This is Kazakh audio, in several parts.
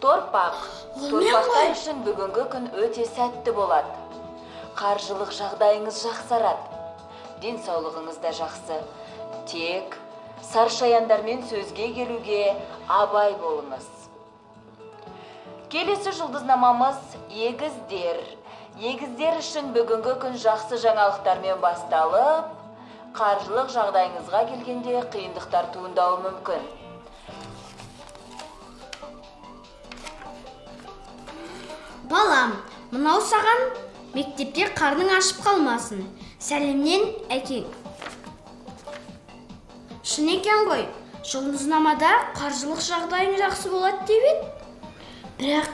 Торпақ. Торпақтар үшін бүгінгі күн өте сәтті болады. Қаржылық жағдайыңыз жақсарады. Денсаулығыңыз да жақсы. Тек саршаяндармен сөзге келуге абай болыңыз. Келесі жұлдызнамамыз егіздер. Егіздер үшін бүгінгі күн жақсы жаңалықтармен басталып, қаржылық жағдайыңызға келгенде қиындықтар туындауы мүмкін. Балам, мынау саған мектепте қарның ашып қалмасын. Сәлемнен әкең. Шын екен ғой, жұлдызнамада қаржылық жағдайың жақсы болады деп еді. Бірақ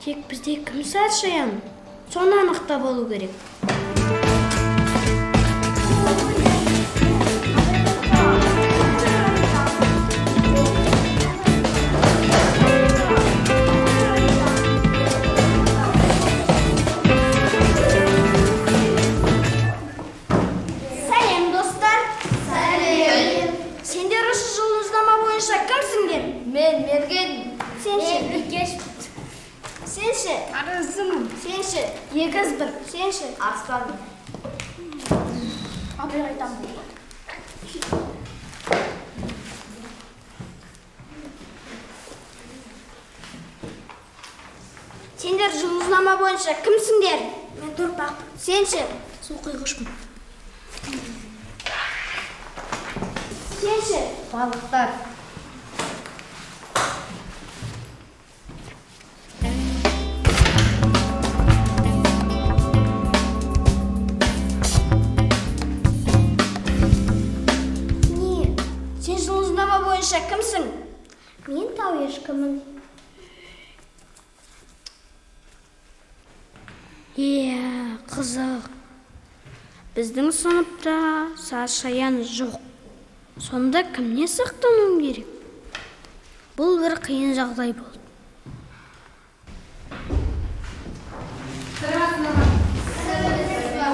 тек бізде кім саршаян? Соны анықтап алу керек. Сәлем, достар. Сәлем. Сендер осы жұлдызнама бойынша кімсіңдер? Мен мерген. Сенші? Сенші? Арызымын. Сенші? Егіз бір. Сенші? Аспанмын. Абай айтам бұл. Сендер жұлдызнама бойынша кімсіңдер? Мен торпақ. Сенші? Су құйғышпын. Сенші? Балықтар. Сен жұлдызнама бойынша кімсің? Мен тау ешкімін. Қызық. Біздің сыныпта саршаян жоқ. Сонда кімне сақтану керек? Бұл бір қиын жағдай болды.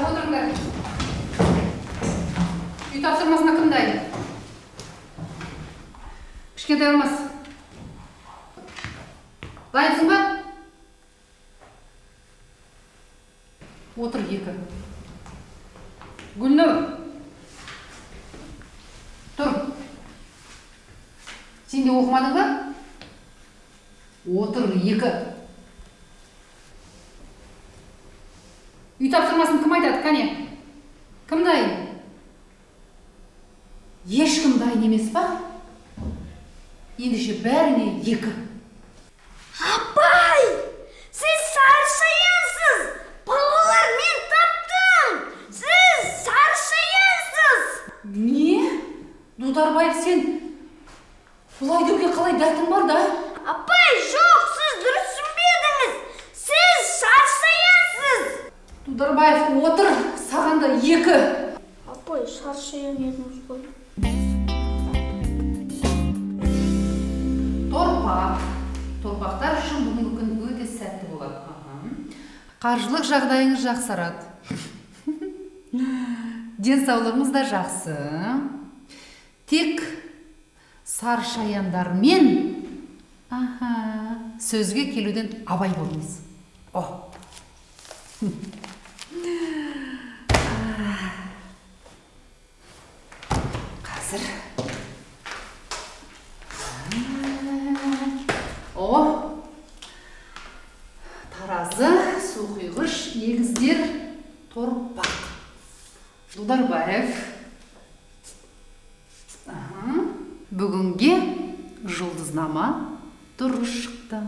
Отырыңдар. Үй тапсырмасына кім дайын? Кішкентай Алмас. Дайынсың ба? Отыр екі. Гүлнұр. Тұр. Сен де оқымадың ба? Отыр екі. Үй тапсырмасын кім айтады, кәне? Кім дайын? Ешкім дайын емес па? Ендеше бәріне екі. Апай! Сіз саршаянсыз! Балалар, мен таптым! Сіз саршаянсыз! Не? Дударбаев, сен бұлай деуге қалай дәтің бар да? Апай, жоқ, сіз дұрыс түсінбедіңіз. Сіз саршаянсыз! Дударбаев, отыр, саған да екі. Апай, саршаян едіңіз ғой. Торпақ. Торпақтар үшін бүгінгі күн өте сәтті болады. Қаржылық жағдайыңыз жақсарады. Денсаулығыңыз да жақсы. Тек саршаяндармен сөзге келуден абай болыңыз. Қазір. Таразы, су құйғыш, егіздер, торпақ. Дударбаев. Бүгінге жұлдызнама дұрыс шықты.